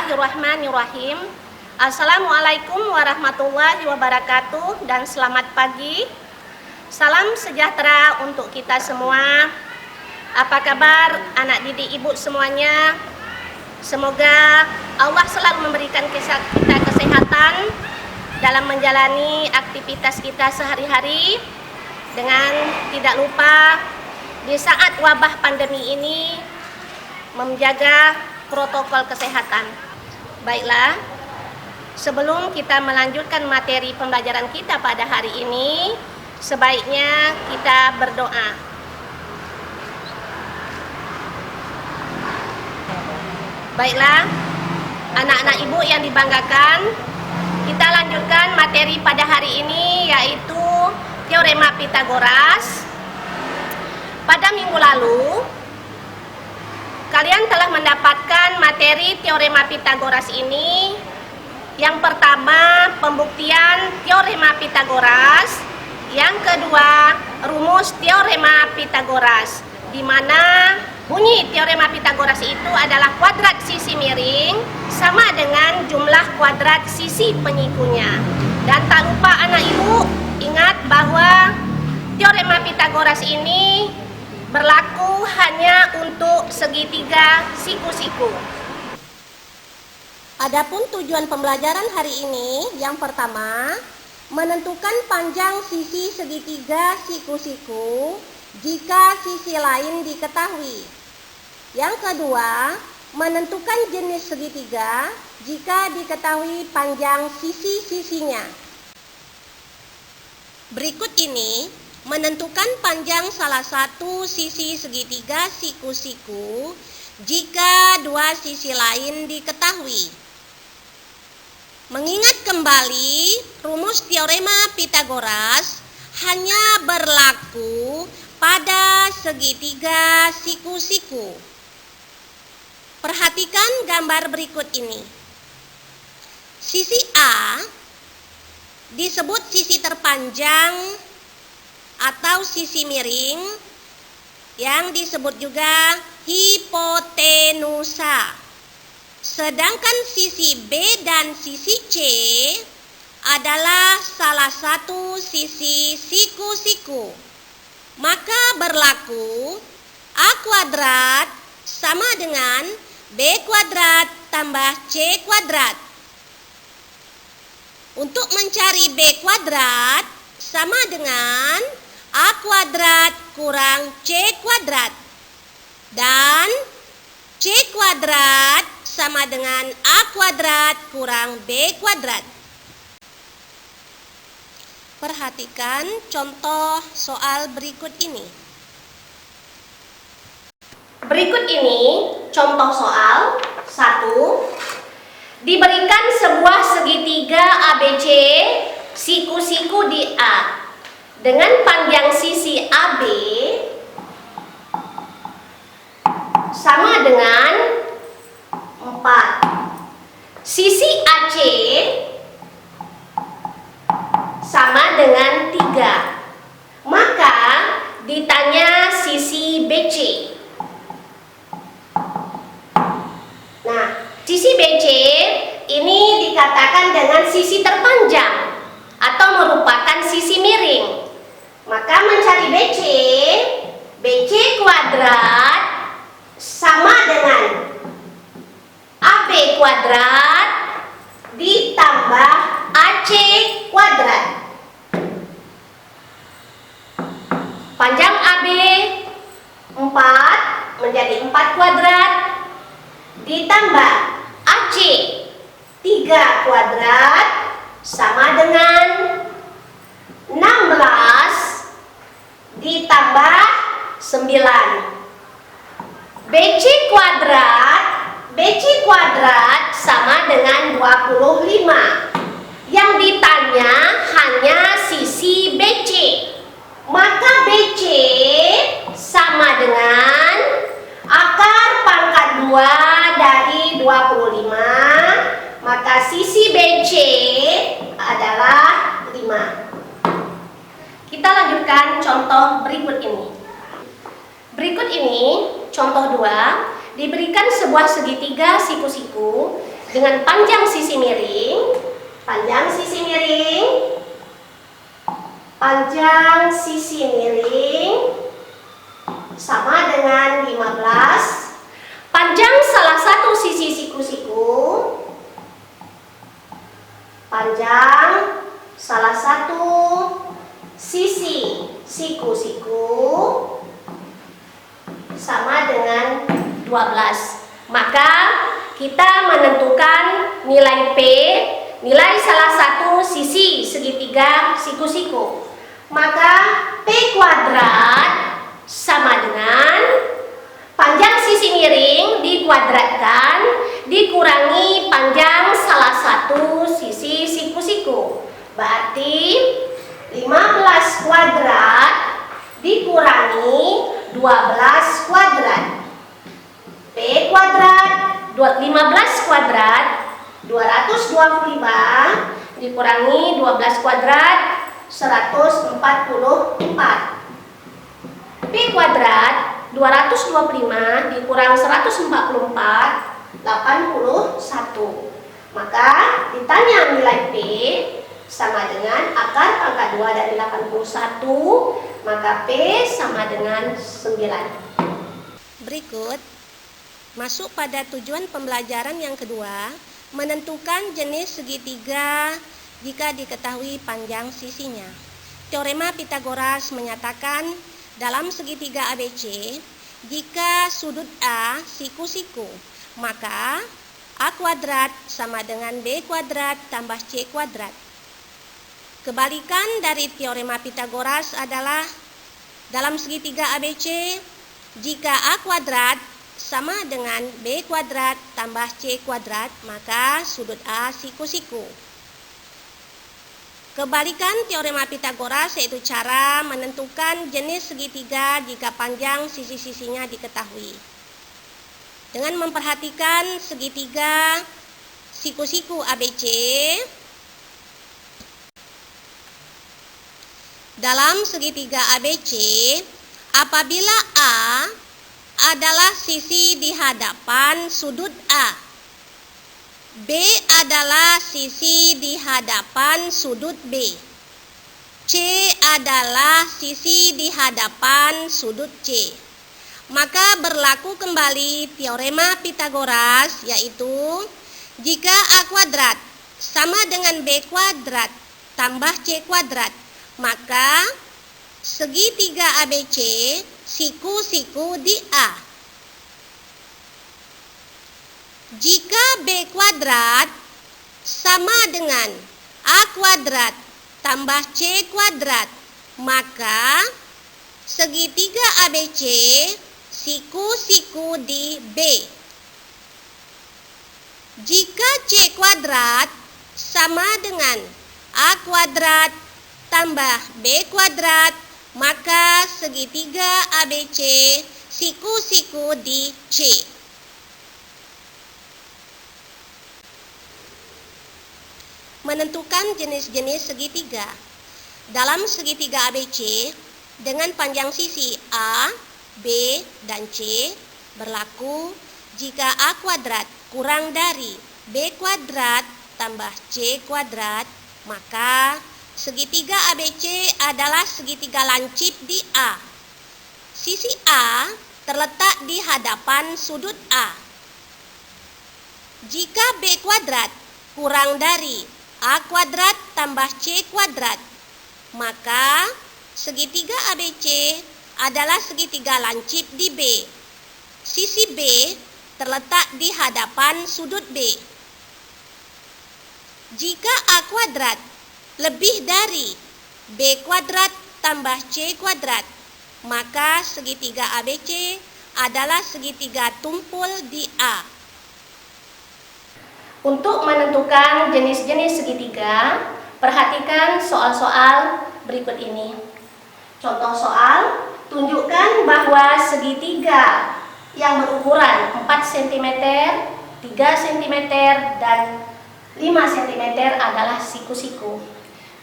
Bismillahirrahmanirrahim. Assalamualaikum warahmatullahi wabarakatuh dan selamat pagi. Salam sejahtera untuk kita semua. Apa kabar anak didik ibu semuanya? Semoga Allah selalu memberikan kita kesehatan dalam menjalani aktivitas kita sehari-hari, dengan tidak lupa di saat wabah pandemi ini menjaga protokol kesehatan. Baiklah, sebelum kita melanjutkan materi pembelajaran kita pada hari ini, sebaiknya kita berdoa. Baiklah, anak-anak ibu yang dibanggakan, kita lanjutkan materi pada hari ini, yaitu Teorema Pitagoras. Pada minggu lalu, kalian telah mendapatkan materi Teorema Pitagoras ini. Yang pertama, pembuktian Teorema Pitagoras. Yang kedua, rumus Teorema Pitagoras, di mana bunyi Teorema Pitagoras itu adalah kuadrat sisi miring sama dengan jumlah kuadrat sisi penyikunya. Dan tak lupa anak ibu, ingat bahwa Teorema Pitagoras ini berlaku hanya untuk segitiga siku-siku. Adapun tujuan pembelajaran hari ini, yang pertama, menentukan panjang sisi segitiga siku-siku jika sisi lain diketahui. Yang kedua, menentukan jenis segitiga jika diketahui panjang sisi-sisinya. Berikut ini menentukan panjang salah satu sisi segitiga siku-siku jika dua sisi lain diketahui. Mengingat kembali, rumus Teorema Pitagoras hanya berlaku pada segitiga siku-siku. Perhatikan gambar berikut ini. Sisi A disebut sisi terpanjang atau sisi miring, yang disebut juga hipotenusa. Sedangkan sisi B dan sisi C adalah salah satu sisi siku-siku. Maka berlaku A kuadrat sama dengan B kuadrat tambah C kuadrat. Untuk mencari B kuadrat sama dengan A kuadrat kurang C kuadrat, dan C kuadrat sama dengan A kuadrat kurang B kuadrat. Perhatikan contoh soal berikut ini. Berikut ini contoh soal 1. Diberikan sebuah segitiga ABC siku-siku di A dengan panjang sisi AB sama dengan 4. Sisi AC sama dengan 3. Maka ditanya sisi BC. Nah, sisi BC ini dikatakan dengan sisi terpanjang atau merupakan sisi miring. Maka mencari BC, BC kuadrat sama dengan AB kuadrat ditambah AC kuadrat. Panjang AB 4 menjadi 4 kuadrat ditambah AC 3 kuadrat sama dengan 16 ditambah 9. BC kuadrat sama dengan 25. Yang ditanya hanya sisi BC. Maka BC sama dengan akar pangkat 2 dari 25. Maka sisi BC adalah 5. Kita lanjutkan contoh berikut ini. Berikut ini contoh 2. Diberikan sebuah segitiga siku-siku dengan panjang sisi miring, panjang sisi miring sama dengan 15. Panjang salah satu sisi siku-siku, panjang salah satu sisi siku-siku sama dengan 12. Maka kita menentukan nilai P, nilai salah satu sisi segitiga siku-siku. Maka P kuadrat sama dengan panjang sisi miring dikuadratkan dikurangi panjang salah satu sisi siku-siku. Berarti 15 kuadrat dikurangi 12 kuadrat. P kuadrat 15 kuadrat 225 dikurangi 12 kuadrat 144. P kuadrat 225 dikurang 144 81. Maka ditanya nilai P sama dengan akar pangkat 2 dari 81, maka P sama dengan 9. Berikut masuk pada tujuan pembelajaran yang kedua, menentukan jenis segitiga jika diketahui panjang sisinya. Teorema Pitagoras menyatakan dalam segitiga ABC, jika sudut A siku-siku, maka A kuadrat sama dengan B kuadrat tambah C kuadrat. Kebalikan dari teorema Pitagoras adalah dalam segitiga ABC, jika A kuadrat sama dengan B kuadrat tambah C kuadrat, maka sudut A siku-siku. Kebalikan teorema Pitagoras yaitu cara menentukan jenis segitiga jika panjang sisi-sisinya diketahui. Dengan memperhatikan segitiga siku-siku ABC, dalam segitiga ABC, apabila A adalah sisi di hadapan sudut A, B adalah sisi di hadapan sudut B, C adalah sisi di hadapan sudut C, maka berlaku kembali teorema Pitagoras, yaitu jika A kuadrat sama dengan B kuadrat tambah C kuadrat, maka segitiga ABC siku-siku di A. Jika B kuadrat sama dengan A kuadrat tambah C kuadrat, maka segitiga ABC siku-siku di B. Jika C kuadrat sama dengan A kuadrat tambah B kuadrat, maka segitiga ABC siku-siku di C. Menentukan jenis-jenis segitiga. Dalam segitiga ABC dengan panjang sisi A, B, dan C berlaku jika A kuadrat kurang dari B kuadrat tambah C kuadrat, maka segitiga ABC adalah segitiga lancip di A. Sisi A terletak di hadapan sudut A. Jika B kuadrat kurang dari A kuadrat tambah C kuadrat, maka segitiga ABC adalah segitiga lancip di B. Sisi B terletak di hadapan sudut B. Jika A kuadrat lebih dari B kuadrat tambah C kuadrat, maka segitiga ABC adalah segitiga tumpul di A. Untuk menentukan jenis-jenis segitiga, perhatikan soal-soal berikut ini. Contoh soal, tunjukkan bahwa segitiga yang berukuran 4 cm, 3 cm, dan 5 cm adalah siku-siku.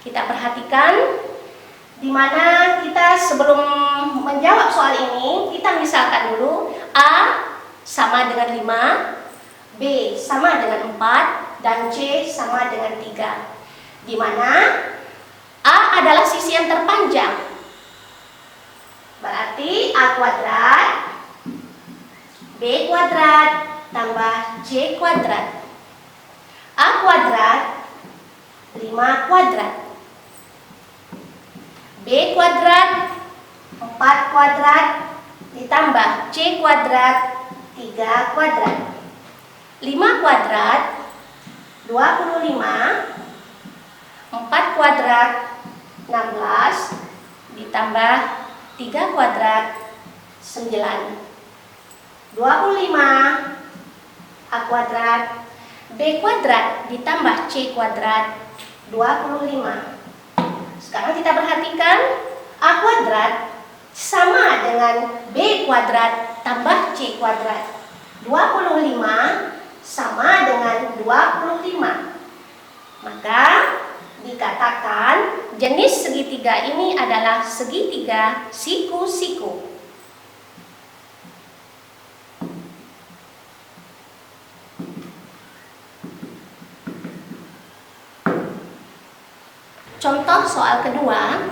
Kita perhatikan, di mana kita sebelum menjawab soal ini, kita misalkan dulu A sama dengan 5, B B sama dengan 4, dan C sama dengan 3. Di mana A adalah sisi yang terpanjang. Berarti A kuadrat, B kuadrat, tambah C kuadrat. A kuadrat, 5 kuadrat. B kuadrat, 4 kuadrat, ditambah C kuadrat, 3 kuadrat. 5 kuadrat, 25, 4 kuadrat, 16, ditambah 3 kuadrat, 9. 25 A kuadrat, B kuadrat, ditambah C kuadrat, 25. Sekarang kita perhatikan, A kuadrat sama dengan B kuadrat tambah C kuadrat. 25 sama dengan 25. Maka dikatakan jenis segitiga ini adalah segitiga siku-siku. Contoh soal kedua,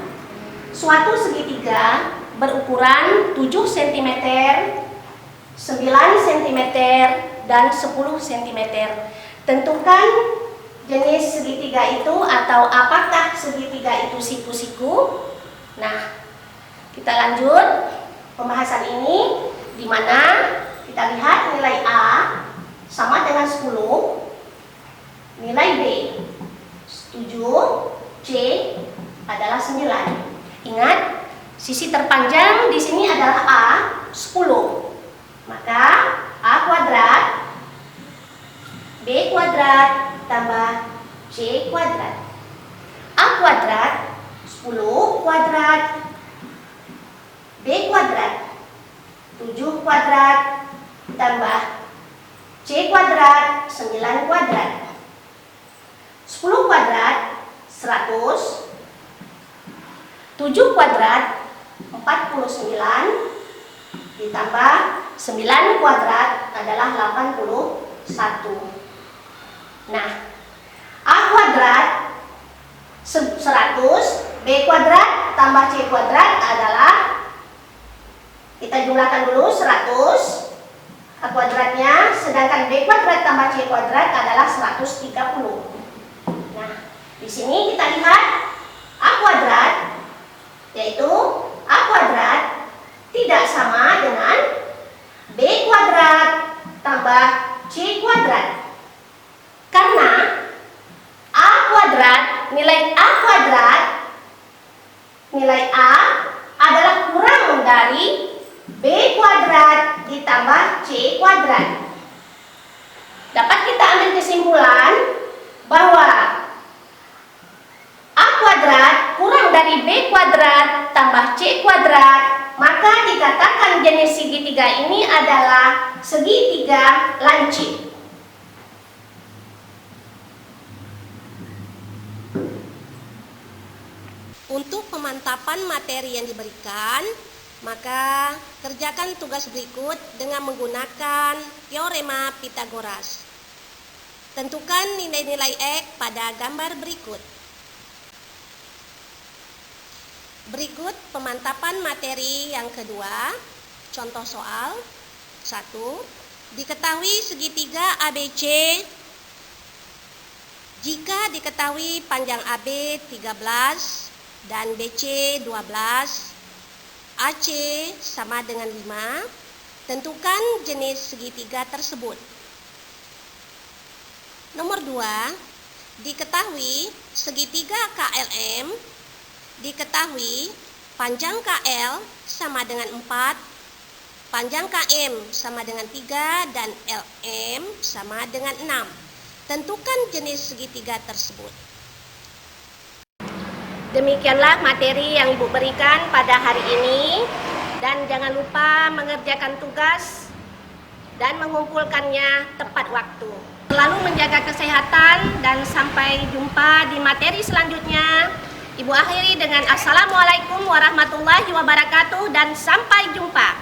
suatu segitiga berukuran 7 cm, 9 cm, dan 10 cm. Tentukan jenis segitiga itu atau apakah segitiga itu siku-siku. Nah, kita lanjut pembahasan ini, di mana kita lihat nilai A sama dengan 10, nilai B 7, C adalah 9. Ingat, sisi terpanjang di sini adalah A, 10. Maka A kuadrat, B kuadrat, tambah C kuadrat. A kuadrat, 10 kuadrat, B kuadrat, 7 kuadrat, tambah C kuadrat, 9 kuadrat. 10 kuadrat, 100, 7 kuadrat, 49, ditambah 9 kuadrat adalah 81. Nah, A kuadrat 100, B kuadrat tambah C kuadrat adalah, kita jumlahkan dulu 100 A kuadratnya, sedangkan B kuadrat tambah C kuadrat adalah 130. Nah, di sini kita lihat A kuadrat, yaitu A kuadrat tidak sama dengan B kuadrat tambah C kuadrat. Karena A kuadrat, nilai A kuadrat, nilai A adalah kurang dari B kuadrat ditambah C kuadrat. Dapat kita ambil kesimpulan bahwa A kuadrat kurang dari B kuadrat tambah C kuadrat, maka dikatakan jenis segitiga ini adalah segitiga lancip. Untuk pemantapan materi yang diberikan, maka kerjakan tugas berikut dengan menggunakan teorema Pitagoras. Tentukan nilai-nilai X pada gambar berikut. Berikut pemantapan materi yang kedua. Contoh soal 1. Diketahui segitiga ABC jika diketahui panjang AB 13 dan BC 12, AC sama dengan 5. Tentukan jenis segitiga tersebut. Nomor 2. Diketahui segitiga KLM, diketahui panjang KL sama dengan 4, panjang KM sama dengan 3, dan LM sama dengan 6. Tentukan jenis segitiga tersebut. Demikianlah materi yang Ibu berikan pada hari ini, dan jangan lupa mengerjakan tugas dan mengumpulkannya tepat waktu. Selalu menjaga kesehatan dan sampai jumpa di materi selanjutnya. Ibu akhiri dengan Assalamualaikum warahmatullahi wabarakatuh dan sampai jumpa.